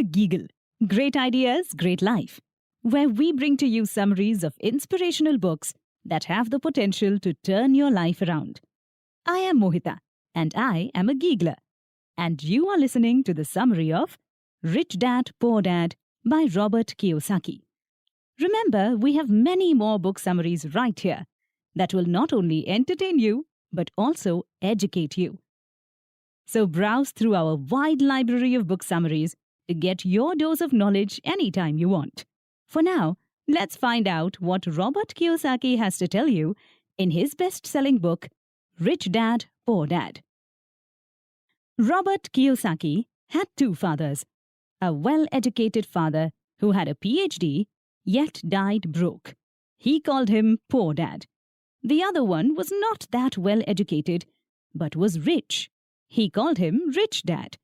to Giggle, Great Ideas, Great Life, where we bring to you summaries of inspirational books that have the potential to turn your life around. I am Mohita, and I am a giggler. And you are listening to the summary of Rich Dad, Poor Dad by Robert Kiyosaki. Remember, we have many more book summaries right here that will not only entertain you, but also educate you. So browse through our wide library of book summaries to get your dose of knowledge anytime you want. For now, let's find out what Robert Kiyosaki has to tell you in his best-selling book, Rich Dad, Poor Dad. Robert Kiyosaki had two fathers, a well-educated father who had a PhD yet died broke. He called him Poor Dad. The other one was not that well-educated but was rich. He called him Rich Dad.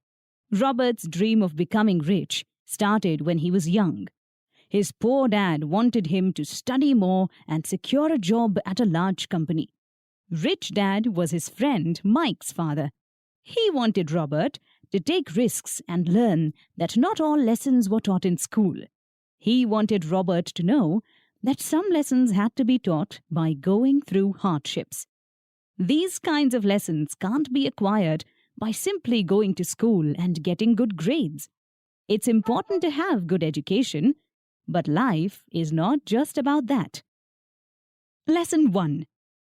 Robert's dream of becoming rich started when he was young. His poor dad wanted him to study more and secure a job at a large company. Rich Dad was his friend Mike's father. He wanted Robert to take risks and learn that not all lessons were taught in school. He wanted Robert to know that some lessons had to be taught by going through hardships. These kinds of lessons can't be acquired by simply going to school and getting good grades. It's important to have good education, but life is not just about that. Lesson 1.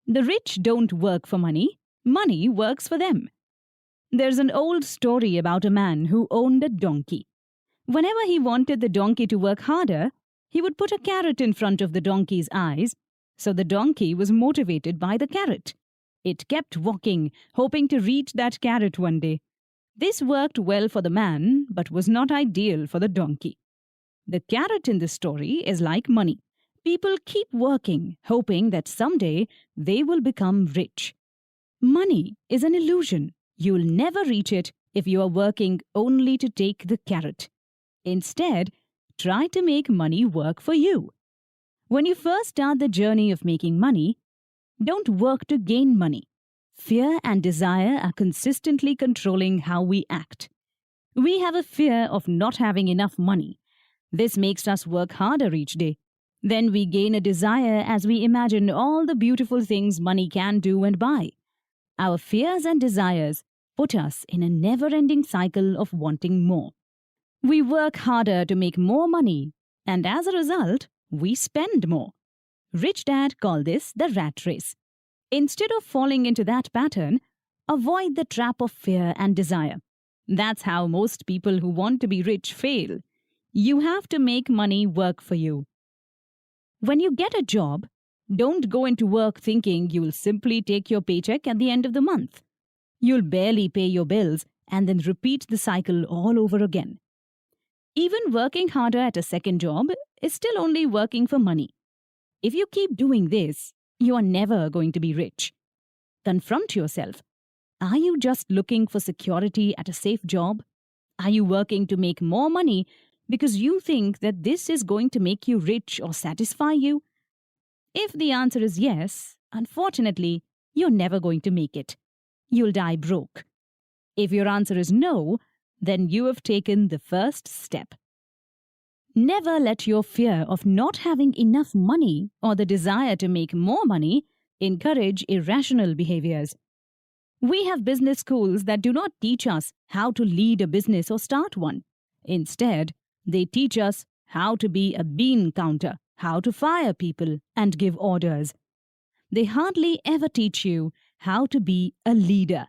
The rich don't work for money, money works for them. There's an old story about a man who owned a donkey. Whenever he wanted the donkey to work harder, he would put a carrot in front of the donkey's eyes, so the donkey was motivated by the carrot. It kept walking, hoping to reach that carrot one day. This worked well for the man, but was not ideal for the donkey. The carrot in this story is like money. People keep working, hoping that someday they will become rich. Money is an illusion. You'll never reach it if you are working only to take the carrot. Instead, try to make money work for you. When you first start the journey of making money, don't work to gain money. Fear and desire are consistently controlling how we act. We have a fear of not having enough money. This makes us work harder each day. Then we gain a desire as we imagine all the beautiful things money can do and buy. Our fears and desires put us in a never-ending cycle of wanting more. We work harder to make more money, and as a result, we spend more. Rich Dad called this the rat race. Instead of falling into that pattern, avoid the trap of fear and desire. That's how most people who want to be rich fail. You have to make money work for you. When you get a job, don't go into work thinking you'll simply take your paycheck at the end of the month. You'll barely pay your bills and then repeat the cycle all over again. Even working harder at a second job is still only working for money. If you keep doing this, you are never going to be rich. Confront yourself. Are you just looking for security at a safe job? Are you working to make more money because you think that this is going to make you rich or satisfy you? If the answer is yes, unfortunately, you're never going to make it. You'll die broke. If your answer is no, then you have taken the first step. Never let your fear of not having enough money or the desire to make more money encourage irrational behaviors. We have business schools that do not teach us how to lead a business or start one. Instead, they teach us how to be a bean counter, how to fire people and give orders. They hardly ever teach you how to be a leader.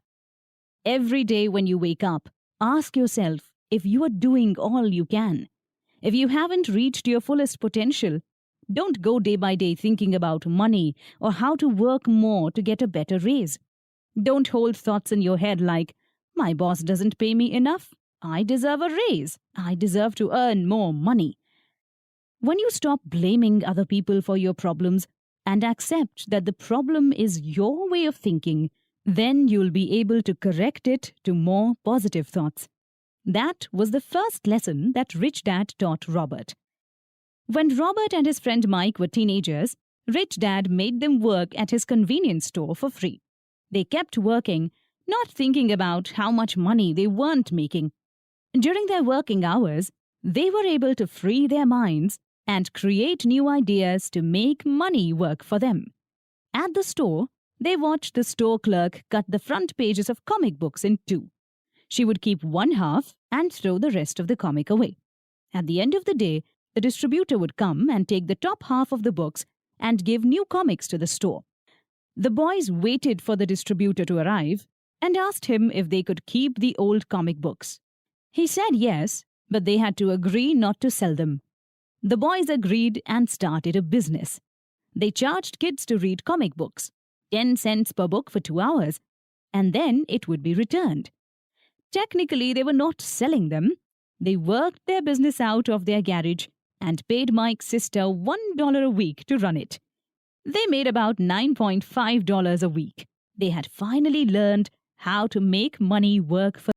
Every day when you wake up, ask yourself if you are doing all you can. If you haven't reached your fullest potential, don't go day by day thinking about money or how to work more to get a better raise. Don't hold thoughts in your head like, my boss doesn't pay me enough. I deserve a raise. I deserve to earn more money. When you stop blaming other people for your problems and accept that the problem is your way of thinking, then you'll be able to correct it to more positive thoughts. That was the first lesson that Rich Dad taught Robert. When Robert and his friend Mike were teenagers, Rich Dad made them work at his convenience store for free. They kept working, not thinking about how much money they weren't making. During their working hours, they were able to free their minds and create new ideas to make money work for them. At the store, they watched the store clerk cut the front pages of comic books in two. She would keep one half and throw the rest of the comic away. At the end of the day, the distributor would come and take the top half of the books and give new comics to the store. The boys waited for the distributor to arrive and asked him if they could keep the old comic books. He said yes, but they had to agree not to sell them. The boys agreed and started a business. They charged kids to read comic books, 10 cents per book for 2 hours, and then it would be returned. Technically, they were not selling them. They worked their business out of their garage and paid Mike's sister $1 a week to run it. They made about $9.5 a week. They had finally learned how to make money work for